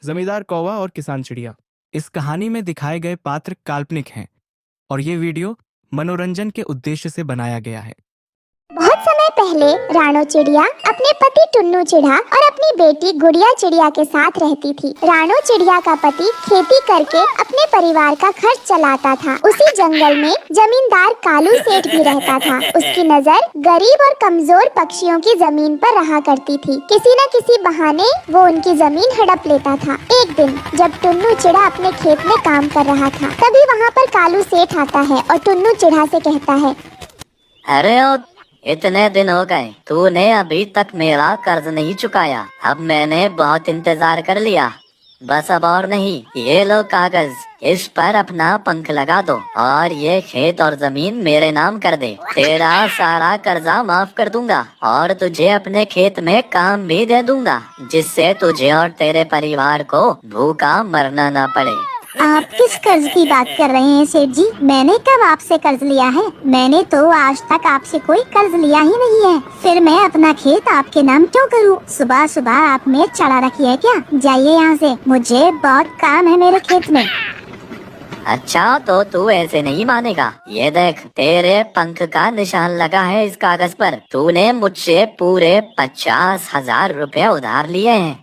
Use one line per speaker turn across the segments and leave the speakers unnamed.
जमींदार कौवा और किसान चिड़िया। इस कहानी में दिखाए गए पात्र काल्पनिक हैं और ये वीडियो मनोरंजन के उद्देश्य से बनाया गया है।
बहुत समय पहले रानो चिड़िया अपने पति टुन्नू चिढ़ा और अपनी बेटी गुड़िया चिड़िया के साथ रहती थी। रानो चिड़िया का पति खेती करके अपने परिवार का खर्च चलाता था। उसी जंगल में जमींदार कालू सेठ भी रहता था। उसकी नजर गरीब और कमजोर पक्षियों की जमीन पर रहा करती थी। किसी न किसी बहाने वो उनकी जमीन हड़प लेता था। एक दिन जब टुन्नू चिढ़ा अपने खेत में काम कर रहा था, तभी वहाँ पर कालू सेठ आता है और टुन्नू चिढ़ा से कहता है,
अरे ओ, इतने दिन हो गए, तूने अभी तक मेरा कर्ज नहीं चुकाया। अब मैंने बहुत इंतजार कर लिया, बस अब और नहीं। ये लो कागज, इस पर अपना पंख लगा दो और ये खेत और जमीन मेरे नाम कर दे। तेरा सारा कर्जा माफ कर दूंगा और तुझे अपने खेत में काम भी दे दूंगा, जिससे तुझे और तेरे परिवार को भूखा मरना ना पड़े।
आप किस कर्ज की बात कर रहे हैं सेठ जी? मैंने कब आपसे कर्ज लिया है? मैंने तो आज तक आपसे कोई कर्ज लिया ही नहीं है। फिर मैं अपना खेत आपके नाम क्यों करूं? सुबह सुबह आप में चढ़ा रखी है क्या? जाइए यहाँ से, मुझे बहुत काम है मेरे खेत में।
अच्छा, तो तू ऐसे नहीं मानेगा। ये देख, तेरे पंख का निशान लगा है इस कागज पर। तूने मुझसे पूरे 50,000 रुपए उधार लिए हैं।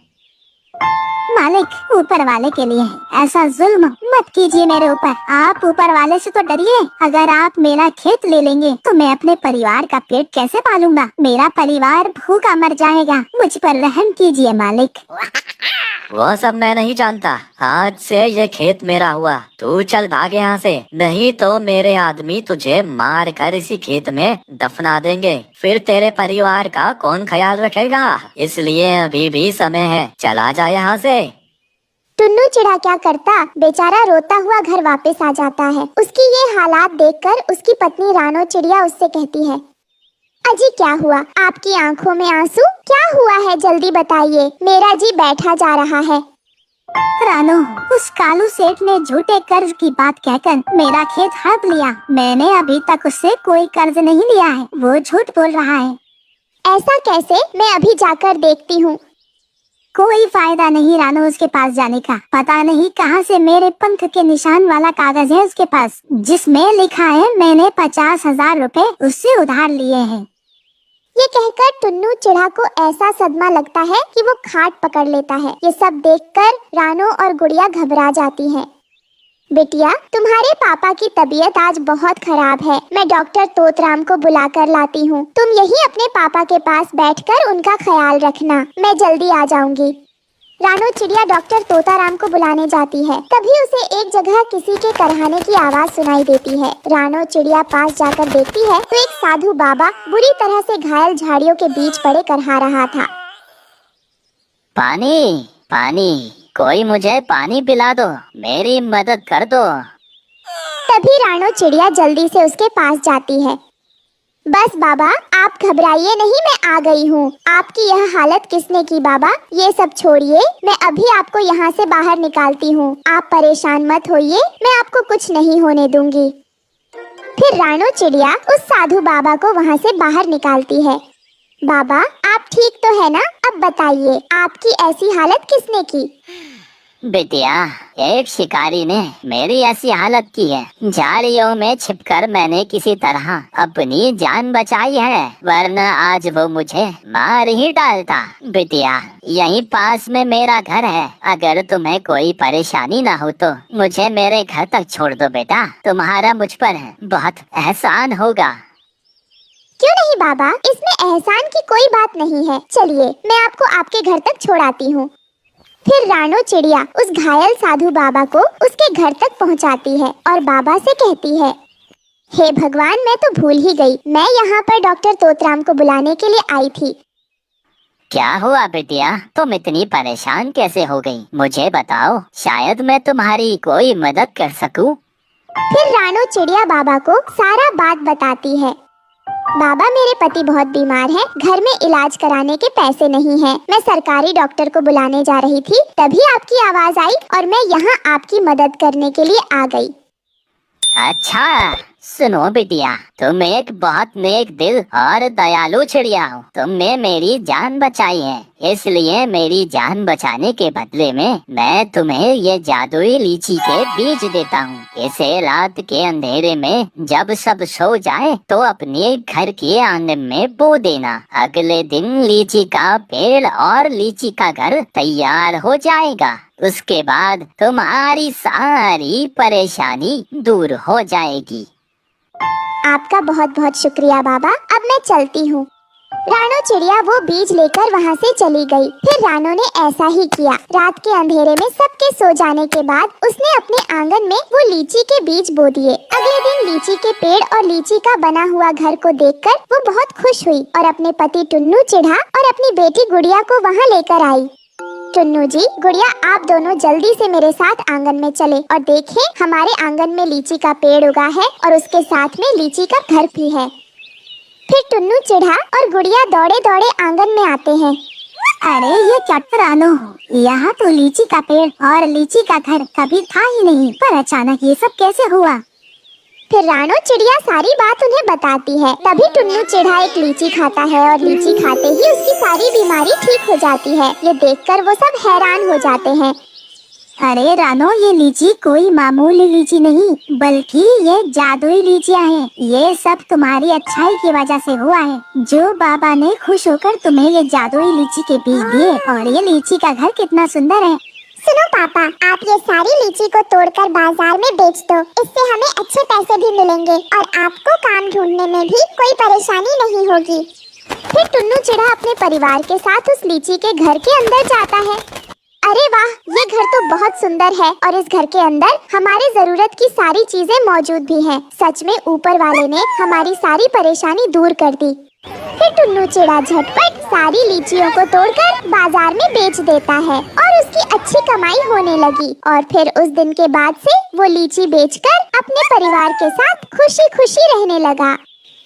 मालिक, ऊपर वाले के लिए है, ऐसा जुल्म मत कीजिए मेरे ऊपर। आप ऊपर वाले से तो डरिए। अगर आप मेरा खेत ले लेंगे तो मैं अपने परिवार का पेट कैसे पालूंगा? मेरा परिवार भूखा मर जाएगा। मुझ पर रहम कीजिए मालिक।
वो सब मैं नहीं जानता। आज से ये खेत मेरा हुआ। तू चल भाग यहाँ से, नहीं तो मेरे आदमी तुझे मार कर इसी खेत में दफना देंगे। फिर तेरे परिवार का कौन ख्याल रखेगा? इसलिए अभी भी समय है, चला जा यहाँ से।
टुन्नू चिढ़ा क्या करता, बेचारा रोता हुआ घर वापस आ जाता है। उसकी ये हालात देखकर उसकी पत्नी रानो चिड़िया उससे कहती है, अजी क्या हुआ? आपकी आंखों में आंसू? क्या हुआ है, जल्दी बताइए, मेरा जी बैठा जा रहा है। रानो, उस कालू सेठ ने झूठे कर्ज की बात कहकर मेरा खेत हड़प लिया। मैंने अभी तक उससे कोई कर्ज नहीं लिया है। वो झूठ बोल रहा है। ऐसा कैसे? मैं अभी जाकर देखती हूँ। कोई फायदा नहीं रानो उसके पास जाने का। पता नहीं कहाँ से मेरे पंख के निशान वाला कागज है उसके पास, जिसमें लिखा है मैंने 50,000 रुपए उससे उधार लिए हैं। ये कहकर टुन्नू चिढ़ा को ऐसा सदमा लगता है कि वो खाट पकड़ लेता है। ये सब देखकर रानो और गुड़िया घबरा जाती हैं। बिटिया, तुम्हारे पापा की तबीयत आज बहुत खराब है। मैं डॉक्टर तोतराम को बुला कर लाती हूँ। तुम यहीं अपने पापा के पास बैठकर उनका ख्याल रखना। मैं जल्दी आ जाऊंगी। रानो चिड़िया डॉक्टर तोताराम को बुलाने जाती है। तभी उसे एक जगह किसी के करहाने की आवाज सुनाई देती है। रानो चिड़िया पास जाकर देखती है तो एक साधु बाबा बुरी तरह से घायल झाड़ियों के बीच पड़े करहा रहा था।
पानी, पानी, कोई मुझे पानी पिला दो, मेरी मदद कर दो।
तभी रानो चिड़िया जल्दी से उसके पास जाती है। बस बाबा, आप घबराइए नहीं, मैं आ गई हूँ। आपकी यह हालत किसने की बाबा? ये सब छोड़िए, मैं अभी आपको यहाँ से बाहर निकालती हूँ। आप परेशान मत होइए, मैं आपको कुछ नहीं होने दूंगी। फिर रानो चिड़िया उस साधु बाबा को वहाँ से बाहर निकालती है। बाबा, आप ठीक तो है ना? अब बताइए, आपकी ऐसी हालत किसने की?
बिटिया, एक शिकारी ने मेरी ऐसी हालत की है। झाड़ियों में छिपकर मैंने किसी तरह अपनी जान बचाई है, वरना आज वो मुझे मार ही डालता। बिटिया, यहीं पास में मेरा घर है। अगर तुम्हें कोई परेशानी ना हो तो मुझे मेरे घर तक छोड़ दो बेटा। तुम्हारा मुझ पर बहुत एहसान होगा।
क्यों नहीं बाबा, इसमें एहसान की कोई बात नहीं है। चलिए, मैं आपको आपके घर तक छोड़ाती हूँ। फिर रानो चिड़िया उस घायल साधु बाबा को उसके घर तक पहुंचाती है और बाबा से कहती है, हे भगवान, मैं तो भूल ही गई। मैं यहाँ पर डॉक्टर तोतराम को बुलाने के लिए आई थी।
क्या हुआ बिटिया? तुम इतनी परेशान कैसे हो गई? मुझे बताओ, शायद मैं तुम्हारी कोई मदद कर सकूं।
फिर रानो चिड़िया बाबा को सारा बात बताती है। बाबा, मेरे पति बहुत बीमार हैं, घर में इलाज कराने के पैसे नहीं हैं। मैं सरकारी डॉक्टर को बुलाने जा रही थी, तभी आपकी आवाज आई और मैं यहाँ आपकी मदद करने के लिए आ गई।
अच्छा सुनो बिटिया, तुम एक बहुत नेक दिल और दयालु चिड़िया हो। तुमने मेरी जान बचाई है, इसलिए मेरी जान बचाने के बदले में मैं तुम्हें ये जादुई लीची के बीज देता हूँ। इसे रात के अंधेरे में जब सब सो जाए तो अपने घर के आंगन में बो देना। अगले दिन लीची का पेड़ और लीची का घर तैयार हो जाएगा। उसके बाद तुम्हारी सारी परेशानी दूर हो जाएगी।
आपका बहुत बहुत शुक्रिया बाबा, अब मैं चलती हूँ। रानो चिड़िया वो बीज लेकर वहाँ से चली गई। फिर रानो ने ऐसा ही किया। रात के अंधेरे में सबके सो जाने के बाद उसने अपने आंगन में वो लीची के बीज बो दिए। अगले दिन लीची के पेड़ और लीची का बना हुआ घर को देखकर वो बहुत खुश हुई और अपने पति टुन्नू चिढ़ा और अपनी बेटी गुड़िया को वहाँ लेकर आई। टुन्नू जी, गुड़िया, आप दोनों जल्दी से मेरे साथ आंगन में चले और देखें, हमारे आंगन में लीची का पेड़ उगा है और उसके साथ में लीची का घर भी है। फिर टुन्नू चिढ़ा और गुड़िया दौड़े दौड़े आंगन में आते हैं।
अरे ये चट्ट रानो, यहाँ तो लीची का पेड़ और लीची का घर कभी था ही नहीं, पर अचानक ये सब कैसे हुआ?
फिर रानो चिड़िया सारी बात उन्हें बताती है। तभी टुन्नू चिढ़ा एक लीची खाता है और लीची खाते ही उसकी सारी बीमारी ठीक हो जाती है। ये देखकर वो सब हैरान हो जाते हैं।
अरे रानो, ये लीची कोई मामूली लीची नहीं, बल्कि ये जादुई लीचियाँ हैं। ये सब तुम्हारी अच्छाई की वजह से हुआ है। जो बाबा ने खुश होकर तुम्हें ये जादुई लीची के बीज दिए, और ये लीची का घर कितना सुंदर है।
सुनो पापा, आप ये सारी लीची को तोड़कर बाजार में बेच दो। इससे हमें अच्छे पैसे भी मिलेंगे और आपको काम ढूंढने में भी कोई परेशानी नहीं होगी। फिर टुन्नू चिढ़ा अपने परिवार के साथ उस लीची के घर के अंदर जाता है। अरे वाह, ये घर तो बहुत सुंदर है और इस घर के अंदर हमारी जरूरत की सारी चीजें मौजूद भी हैं। सच में ऊपर वाले ने हमारी सारी परेशानी दूर कर दी। फिर टुन्नू चिढ़ा झटपट सारी लीचियों को तोड़कर बाजार में बेच देता है और उसकी अच्छी कमाई होने लगी। और फिर उस दिन के बाद से वो लीची बेचकर अपने परिवार के साथ खुशी खुशी रहने लगा।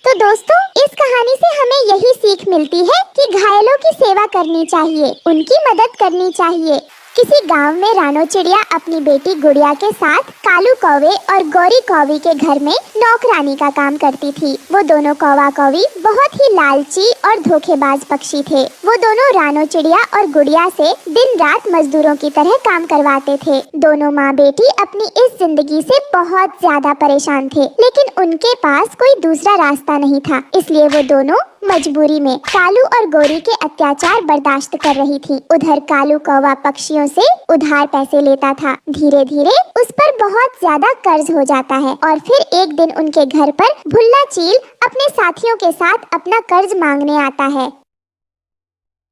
तो दोस्तों, इस कहानी से हमें यही सीख मिलती है कि घायलों की सेवा करनी चाहिए, उनकी मदद करनी चाहिए। किसी गांव में रानो चिड़िया अपनी बेटी गुड़िया के साथ कालू कौवे और गौरी कौवी के घर में नौकरानी का काम करती थी। वो दोनों कौवा कौवी बहुत ही लालची और धोखेबाज पक्षी थे। वो दोनों रानो चिड़िया और गुड़िया से दिन रात मजदूरों की तरह काम करवाते थे। दोनों माँ बेटी अपनी इस जिंदगी से बहुत ज्यादा परेशान थे, लेकिन उनके पास कोई दूसरा रास्ता नहीं था। इसलिए वो दोनों मजबूरी में कालू और गौरी के अत्याचार बर्दाश्त कर रही थी। उधर कालू कौवा पक्षियों से उधार पैसे लेता था। धीरे धीरे उस पर बहुत ज्यादा कर्ज हो जाता है और फिर एक दिन उनके घर पर भुल्ला चील अपने साथियों के साथ अपना कर्ज मांगने आता है।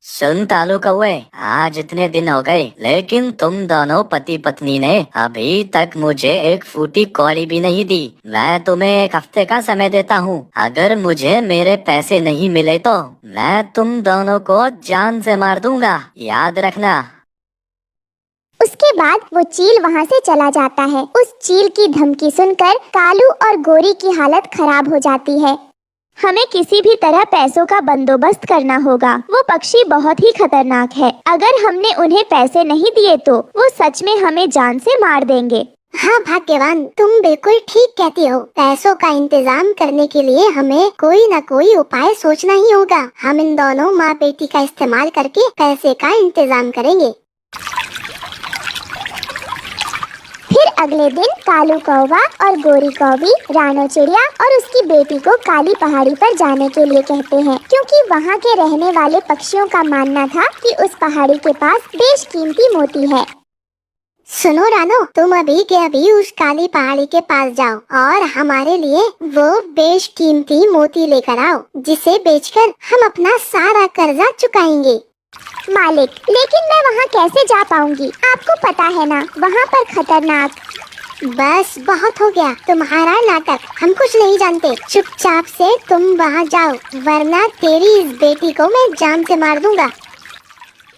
सुन तालू कौवे, आज इतने दिन हो गए, लेकिन तुम दोनों पति पत्नी ने अभी तक मुझे एक फूटी कौड़ी भी नहीं दी। मैं तुम्हें एक हफ्ते का समय देता हूँ। अगर मुझे मेरे पैसे नहीं मिले तो मैं तुम दोनों को जान से मार दूंगा, याद रखना।
उसके बाद वो चील वहाँ से चला जाता है। उस चील की धमकी सुनकर कालू और गौरी की हालत खराब हो जाती है। हमें किसी भी तरह पैसों का बंदोबस्त करना होगा। वो पक्षी बहुत ही खतरनाक है। अगर हमने उन्हें पैसे नहीं दिए तो वो सच में हमें जान से मार देंगे।
हाँ भाग्यवान, तुम बिल्कुल ठीक कहती हो। पैसों का इंतजाम करने के लिए हमें कोई न कोई उपाय सोचना ही होगा। हम इन दोनों माँ बेटी का इस्तेमाल करके पैसे का इंतजाम करेंगे।
फिर अगले दिन कालू कौवा और गौरी कौवी रानो चिड़िया और उसकी बेटी को काली पहाड़ी पर जाने के लिए कहते हैं, क्योंकि वहाँ के रहने वाले पक्षियों का मानना था कि उस पहाड़ी के पास बेशकीमती मोती है।
सुनो रानो, तुम अभी के अभी उस काली पहाड़ी के पास जाओ और हमारे लिए वो बेशकीमती मोती लेकर आओ, जिसे बेचकर हम अपना सारा कर्जा चुकाएंगे।
मालिक, लेकिन मैं वहाँ कैसे जा पाऊंगी? आपको पता है ना, वहाँ पर खतरनाक।
बस बहुत हो गया तुम्हारा नाटक, हम कुछ नहीं जानते। चुपचाप से तुम वहाँ जाओ, वरना तेरी इस बेटी को मैं जान से मार दूंगा।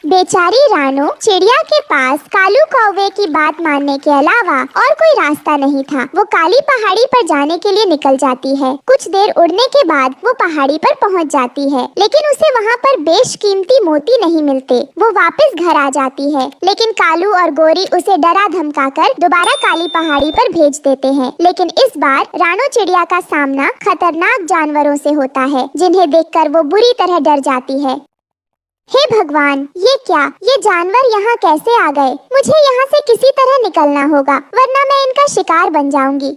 बेचारी रानो चिड़िया के पास कालू कौवे की बात मानने के अलावा और कोई रास्ता नहीं था। वो काली पहाड़ी पर जाने के लिए निकल जाती है। कुछ देर उड़ने के बाद वो पहाड़ी पर पहुंच जाती है, लेकिन उसे वहां पर बेशकीमती मोती नहीं मिलते। वो वापस घर आ जाती है, लेकिन कालू और गोरी उसे डरा धमका कर दोबारा काली पहाड़ी पर भेज देते हैं। लेकिन इस बार रानो चिड़िया का सामना खतरनाक जानवरों से होता है, जिन्हें देखकर वो बुरी तरह डर जाती है। हे भगवान, ये क्या? ये जानवर यहाँ कैसे आ गए? मुझे यहाँ से किसी तरह निकलना होगा, वरना मैं इनका शिकार बन जाऊंगी।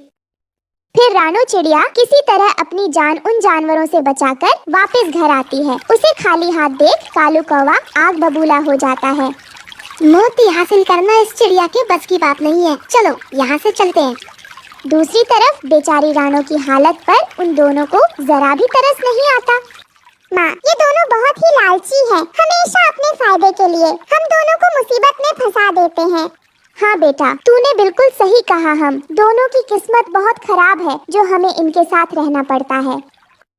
फिर रानो चिड़िया किसी तरह अपनी जान उन जानवरों से बचाकर वापस घर आती है। उसे खाली हाथ देख कालू कौवा आग बबूला हो जाता है।
मोती हासिल करना इस चिड़िया के बस की बात नहीं है, चलो यहाँ से चलते हैं।
दूसरी तरफ बेचारी रानो की हालत पर उन दोनों को जरा भी तरस नहीं आता। माँ, ये दोनों बहुत ही लालची हैं, हमेशा अपने फायदे के लिए हम दोनों को मुसीबत में फंसा देते हैं। हाँ बेटा, तूने बिल्कुल सही कहा। हम दोनों की किस्मत बहुत खराब है जो हमें इनके साथ रहना पड़ता है।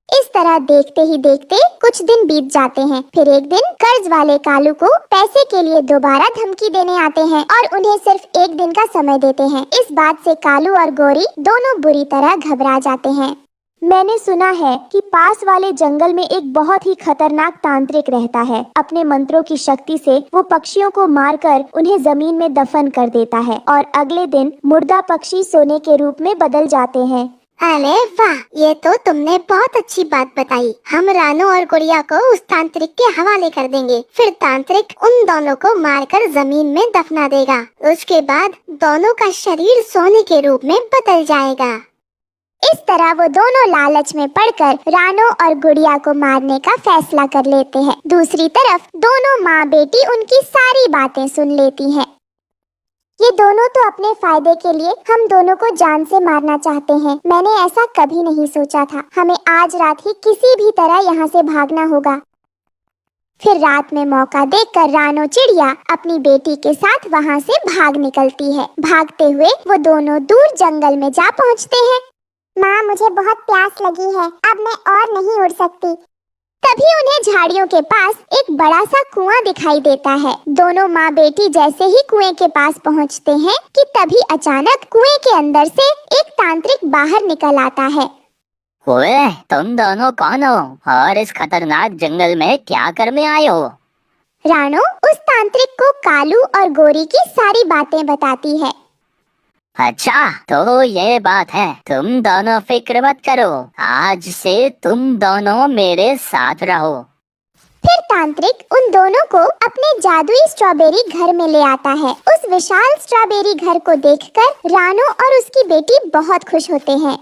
इस तरह देखते ही देखते कुछ दिन बीत जाते हैं। फिर एक दिन कर्ज वाले कालू को पैसे के लिए दोबारा धमकी देने आते हैं और उन्हें सिर्फ एक दिन का समय देते हैं। इस बात से कालू और गोरी दोनों बुरी तरह घबरा जाते हैं।
मैंने सुना है कि पास वाले जंगल में एक बहुत ही खतरनाक तांत्रिक रहता है। अपने मंत्रों की शक्ति से वो पक्षियों को मारकर उन्हें जमीन में दफन कर देता है और अगले दिन मुर्दा पक्षी सोने के रूप में बदल जाते हैं।
अरे वाह, ये तो तुमने बहुत अच्छी बात बताई। हम रानो और गुड़िया को उस तांत्रिक के हवाले कर देंगे। फिर तांत्रिक उन दोनों को मारकर जमीन में दफना देगा। उसके बाद दोनों का शरीर सोने के रूप में बदल जाएगा।
इस तरह वो दोनों लालच में पड़कर रानो और गुड़िया को मारने का फैसला कर लेते हैं। दूसरी तरफ दोनों माँ बेटी उनकी सारी बातें सुन लेती हैं। ये दोनों तो अपने फायदे के लिए हम दोनों को जान से मारना चाहते हैं। मैंने ऐसा कभी नहीं सोचा था। हमें आज रात ही किसी भी तरह यहाँ से भागना होगा। फिर रात में मौका देखकर रानो चिड़िया अपनी बेटी के साथ वहाँ से भाग निकलती है। भागते हुए वो दोनों दूर जंगल में जा पहुँचते हैं।
माँ, मुझे बहुत प्यास लगी है, अब मैं और नहीं उड़ सकती।
तभी उन्हें झाड़ियों के पास एक बड़ा सा कुआं दिखाई देता है। दोनों माँ बेटी जैसे ही कुएं के पास पहुँचते हैं कि तभी अचानक कुएं के अंदर से एक तांत्रिक बाहर निकल आता है।
ओए, तुम दोनों कौन हो और इस खतरनाक जंगल में क्या करने आए हो?
रानो उस तांत्रिक को कालू और गोरी की सारी बातें बताती है।
अच्छा, तो ये बात है। तुम दोनों फिक्र मत करो, आज से तुम दोनों मेरे साथ रहो।
फिर तांत्रिक उन दोनों को अपने जादुई स्ट्रॉबेरी घर में ले आता है। उस विशाल स्ट्रॉबेरी घर को देखकर रानो और उसकी बेटी बहुत खुश होते हैं।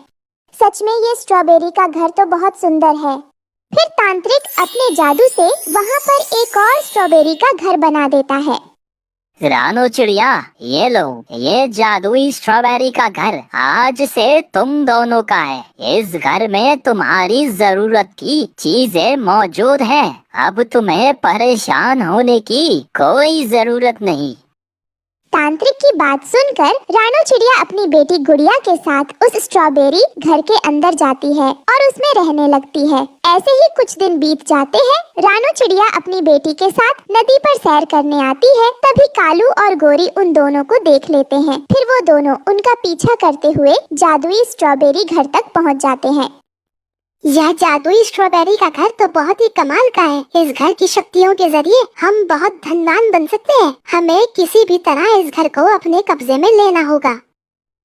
सच में ये स्ट्रॉबेरी का घर तो बहुत सुंदर है। फिर तांत्रिक अपने जादू से वहाँ पर एक और स्ट्रॉबेरी का घर बना देता है।
रानो चिड़िया, ये लो, ये जादुई स्ट्रॉबेरी का घर आज से तुम दोनों का है। इस घर में तुम्हारी जरूरत की चीजें मौजूद हैं। अब तुम्हें परेशान होने की कोई जरूरत नहीं।
तांत्रिक की बात सुनकर रानो चिड़िया अपनी बेटी गुड़िया के साथ उस स्ट्रॉबेरी घर के अंदर जाती है और उसमें रहने लगती है। ऐसे ही कुछ दिन बीत जाते हैं। रानो चिड़िया अपनी बेटी के साथ नदी पर सैर करने आती है। तभी कालू और गोरी उन दोनों को देख लेते हैं। फिर वो दोनों उनका पीछा करते हुए जादुई स्ट्रॉबेरी घर तक पहुंच जाते हैं।
यह जादुई स्ट्रॉबेरी का घर तो बहुत ही कमाल का है। इस घर की शक्तियों के जरिए हम बहुत धनवान बन सकते हैं। हमें किसी भी तरह इस घर को अपने कब्जे में लेना होगा।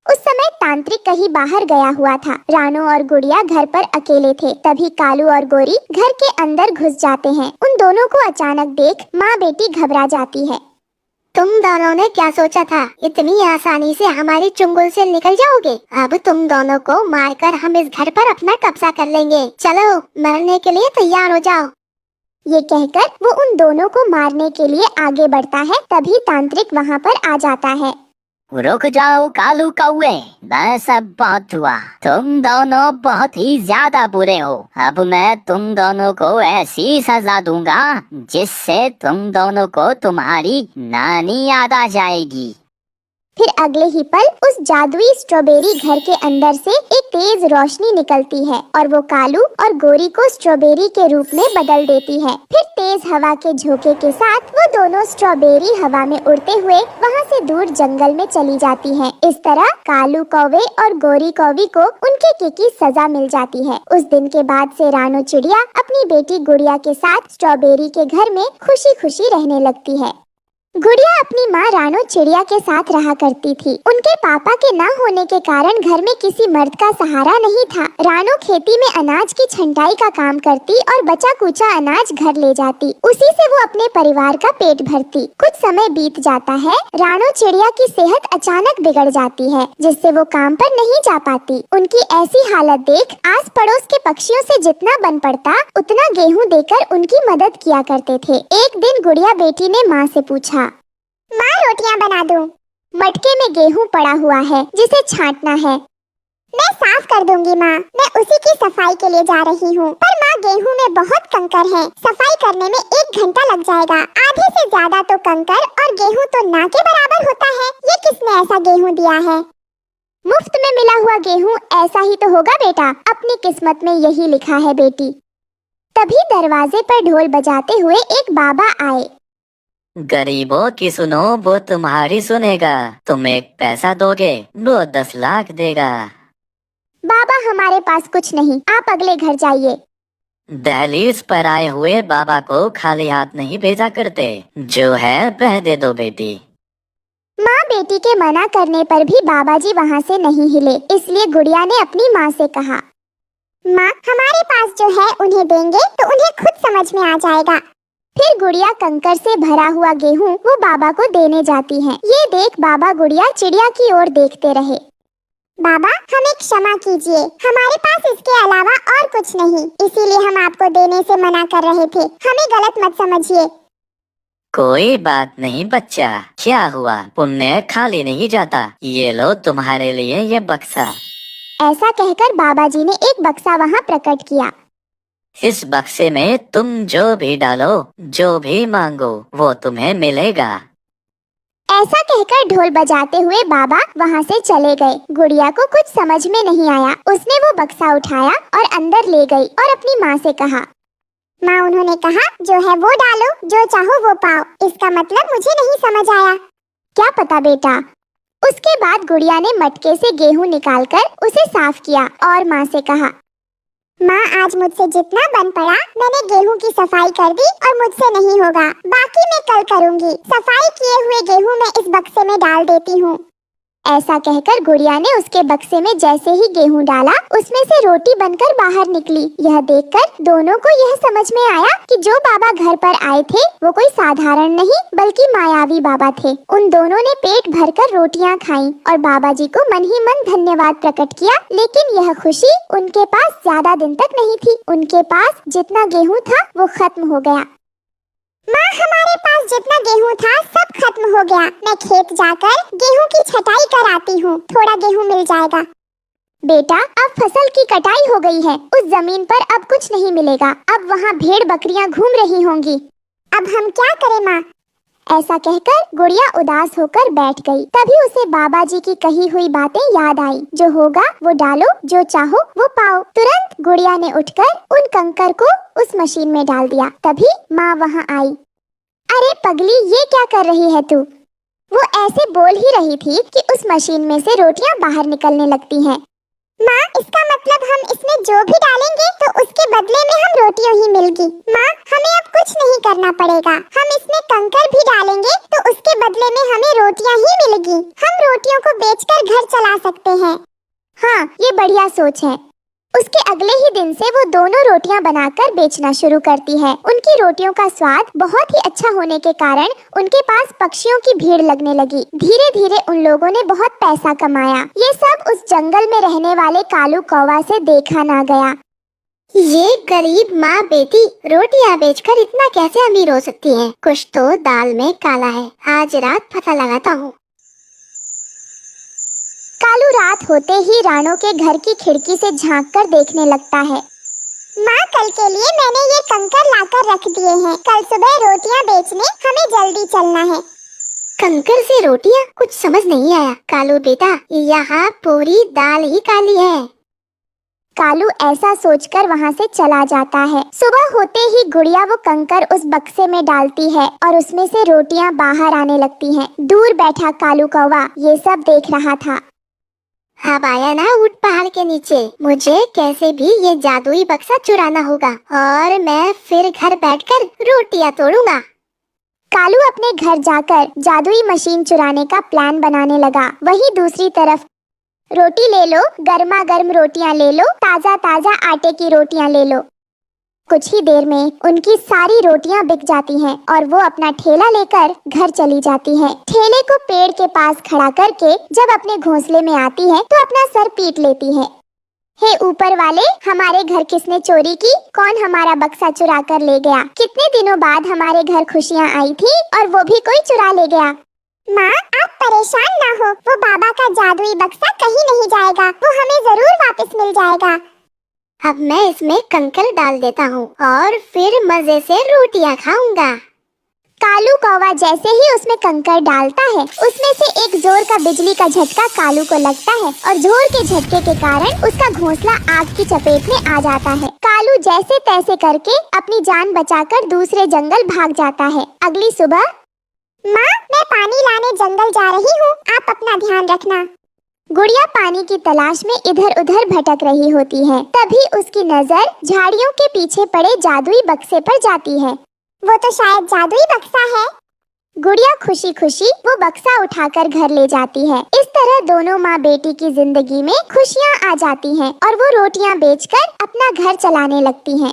उस समय तांत्रिक कहीं बाहर गया हुआ था। रानो और गुड़िया घर पर अकेले थे। तभी कालू और गोरी घर के अंदर घुस जाते हैं। उन दोनों को अचानक देख माँ बेटी घबरा जाती है।
तुम दोनों ने क्या सोचा था? इतनी आसानी से हमारी चुंगल से निकल जाओगे? अब तुम दोनों को मारकर हम इस घर पर अपना कब्जा कर लेंगे। चलो, मरने के लिए तैयार हो जाओ।
ये कहकर वो उन दोनों को मारने के लिए आगे बढ़ता है। तभी तांत्रिक वहाँ पर आ जाता है।
रुक जाओ कालू कौवे, बस अब बहुत हुआ। तुम दोनों बहुत ही ज्यादा बुरे हो। अब मैं तुम दोनों को ऐसी सजा दूंगा जिससे तुम दोनों को तुम्हारी नानी याद आ जाएगी।
फिर अगले ही पल उस जादुई स्ट्रॉबेरी घर के अंदर से एक तेज रोशनी निकलती है और वो कालू और गोरी को स्ट्रॉबेरी के रूप में बदल देती है। फिर तेज हवा के झोंके के साथ वो दोनों स्ट्रॉबेरी हवा में उड़ते हुए वहाँ से दूर जंगल में चली जाती हैं। इस तरह कालू कौवे और गोरी कौवी को उनके की सजा मिल जाती है। उस दिन के बाद से रानो चिड़िया अपनी बेटी गुड़िया के साथ स्ट्रॉबेरी के घर में खुशी खुशी रहने लगती है। गुड़िया अपनी माँ रानो चिड़िया के साथ रहा करती थी। उनके पापा के ना होने के कारण घर में किसी मर्द का सहारा नहीं था। रानो खेती में अनाज की छंटाई का काम करती और बचा कुचा अनाज घर ले जाती। उसी से वो अपने परिवार का पेट भरती। कुछ समय बीत जाता है। रानो चिड़िया की सेहत अचानक बिगड़ जाती है, जिससे वो काम पर नहीं जा पाती। उनकी ऐसी हालत देख आस पड़ोस के पक्षियों से जितना बन पड़ता उतना गेहूँ देकर उनकी मदद किया करते थे। एक दिन गुड़िया बेटी ने माँ से पूछा,
माँ रोटियाँ बना दूँ?
मटके में गेहूं पड़ा हुआ है जिसे छांटना है।
मैं साफ कर दूंगी माँ, मैं उसी की सफाई के लिए जा रही हूँ। पर माँ गेहूं में बहुत कंकर है, सफाई करने में 1 घंटा लग जाएगा। आधे से ज्यादा तो कंकर और गेहूं तो ना के बराबर होता है। ये किसने ऐसा गेहूं दिया है?
मुफ्त में मिला हुआ गेहूं ऐसा ही तो होगा बेटा, अपनी किस्मत में यही लिखा है बेटी। तभी दरवाजे पर ढोल बजाते हुए एक बाबा आए।
गरीबों की सुनो, वो तुम्हारी सुनेगा। तुम 1 पैसा दोगे, वो 10 लाख देगा।
बाबा हमारे पास कुछ नहीं, आप अगले घर जाइए।
दहलीज पर आए हुए बाबा को खाली हाथ नहीं भेजा करते। जो है वह दे दो बेटी।
माँ बेटी के मना करने पर भी बाबा जी वहाँ से नहीं हिले, इसलिए गुड़िया ने अपनी माँ से कहा,
माँ हमारे पास जो है उन्हें देंगे तो उन्हें खुद समझ में आ जाएगा।
फिर गुड़िया कंकर से भरा हुआ गेहूं वो बाबा को देने जाती है। ये देख बाबा गुड़िया चिड़िया की ओर देखते रहे।
बाबा हमें क्षमा कीजिए, हमारे पास इसके अलावा और कुछ नहीं, इसीलिए हम आपको देने से मना कर रहे थे। हमें गलत मत समझिए।
कोई बात नहीं बच्चा, क्या हुआ, पुण्य खाली नहीं जाता। ये लो तुम्हारे लिए ये बक्सा।
ऐसा कहकर बाबा जी ने एक बक्सा वहाँ प्रकट किया।
इस बक्से में तुम जो भी डालो, जो भी मांगो, वो तुम्हें मिलेगा।
ऐसा कहकर ढोल बजाते हुए बाबा वहाँ से चले गए। गुड़िया को कुछ समझ में नहीं आया। उसने वो बक्सा उठाया और अंदर ले गई और अपनी माँ से कहा,
माँ उन्होंने कहा जो है वो डालो, जो चाहो वो पाओ। इसका मतलब मुझे नहीं समझ आया।
क्या पता बेटा। उसके बाद गुड़िया ने मटके से गेहूं निकालकर उसे साफ किया और माँ से कहा,
माँ आज मुझसे जितना बन पड़ा मैंने गेहूं की सफाई कर दी और मुझसे नहीं होगा, बाकी मैं कल करूँगी। सफाई किए हुए गेहूं मैं इस बक्से में डाल देती हूँ।
ऐसा कहकर गुड़िया ने उसके बक्से में जैसे ही गेहूं डाला, उसमें से रोटी बनकर बाहर निकली। यह देखकर दोनों को यह समझ में आया कि जो बाबा घर पर आए थे वो कोई साधारण नहीं बल्कि मायावी बाबा थे। उन दोनों ने पेट भरकर रोटियां खाईं और बाबा जी को मन ही मन धन्यवाद प्रकट किया। लेकिन यह खुशी उनके पास ज्यादा दिन तक नहीं थी। उनके पास जितना गेहूँ था वो खत्म हो गया।
माँ हमारे पास जितना गेहूं था सब खत्म हो गया। मैं खेत जाकर गेहूं की छटाई कराती हूँ, थोड़ा गेहूं मिल जाएगा।
बेटा अब फसल की कटाई हो गई है, उस जमीन पर अब कुछ नहीं मिलेगा। अब वहाँ भेड़ बकरियाँ घूम रही होंगी।
अब हम क्या करें माँ?
ऐसा कहकर गुड़िया उदास होकर बैठ गई। तभी उसे बाबा जी की कही हुई बातें याद आई, जो होगा वो डालो, जो चाहो वो पाओ। तुरंत गुड़िया ने उठकर उन कंकर को उस मशीन में डाल दिया। तभी माँ वहाँ आई। अरे पगली, ये क्या कर रही है तू? वो ऐसे बोल ही रही थी कि उस मशीन में से रोटियां बाहर निकलने लगती हैं।
माँ इसका मतलब हम इसमें जो भी डालेंगे तो उसके बदले में हम रोटियां ही मिलेगी। माँ हमें अब कुछ नहीं करना पड़ेगा। हम इसमें कंकर भी डालेंगे तो उसके बदले में हमें रोटियां ही मिलेगी। हम रोटियों को बेचकर घर चला सकते हैं।
हाँ, ये बढ़िया सोच है। उसके अगले ही दिन से वो दोनों रोटियां बनाकर बेचना शुरू करती है। उनकी रोटियों का स्वाद बहुत ही अच्छा होने के कारण उनके पास पक्षियों की भीड़ लगने लगी। धीरे धीरे उन लोगों ने बहुत पैसा कमाया। ये सब उस जंगल में रहने वाले कालू कौवा से देखा ना गया।
ये गरीब माँ बेटी रोटियां बेचकर इतना कैसे अमीर हो सकती हैं? कुछ तो दाल में काला है। आज रात पता लगाता हूँ।
कालू रात होते ही रानो के घर की खिड़की से झांककर देखने लगता है।
माँ कल के लिए मैंने ये कंकर लाकर रख दिए हैं। कल सुबह रोटियां बेचने हमें जल्दी चलना है।
कंकर से रोटियां? कुछ समझ नहीं आया। कालू बेटा, यहाँ पूरी दाल ही काली है। कालू ऐसा सोचकर वहाँ से चला जाता है। सुबह होते ही गुड़िया वो कंकर उस बक्से में डालती है और उसमें से रोटियां बाहर आने लगती हैं। दूर बैठा कालू कौवा ये सब देख रहा था। अब आया ना ऊंट पहाड़ के नीचे। मुझे कैसे भी ये जादुई बक्सा चुराना होगा और मैं फिर घर बैठकर रोटियां तोड़ूंगा। कालू अपने घर जाकर जादुई मशीन चुराने का प्लान बनाने लगा। वहीं दूसरी तरफ रोटी ले लो, गर्मा गर्म रोटियां ले लो, ताजा ताजा आटे की रोटियां ले लो। कुछ ही देर में उनकी सारी रोटियां बिक जाती हैं और वो अपना ठेला लेकर घर चली जाती हैं। ठेले को पेड़ के पास खड़ा करके जब अपने घोंसले में आती है तो अपना सर पीट लेती है। हे ऊपर वाले, हमारे घर किसने चोरी की? कौन हमारा बक्सा चुरा कर ले गया? कितने दिनों बाद हमारे घर खुशियाँ आई थी और वो भी कोई चुरा ले गया। माँ, आप परेशान ना हो, वो बाबा का जादुई बक्सा कहीं नहीं जाएगा, वो हमें जरूर वापस मिल जाएगा। अब मैं इसमें कंकर डाल देता हूँ और फिर मजे से रोटियाँ खाऊंगा। कालू कौवा जैसे ही उसमें कंकर डालता है, उसमें से एक जोर का बिजली का झटका कालू को लगता है और जोर के झटके के कारण उसका घोंसला आग की चपेट में आ जाता है। कालू जैसे तैसे करके अपनी जान बचाकर दूसरे जंगल भाग जाता है। अगली सुबह, माँ, मैं पानी लाने जंगल जा रही हूँ, आप अपना ध्यान रखना। गुड़िया पानी की तलाश में इधर उधर भटक रही होती है। तभी उसकी नजर झाड़ियों के पीछे पड़े जादुई बक्से पर जाती है। वो तो शायद जादुई बक्सा है। गुड़िया खुशी खुशी वो बक्सा उठाकर घर ले जाती है। इस तरह दोनों माँ बेटी की जिंदगी में खुशियाँ आ जाती हैं और वो रोटियाँ बेचकर अपना घर चलाने लगती हैं।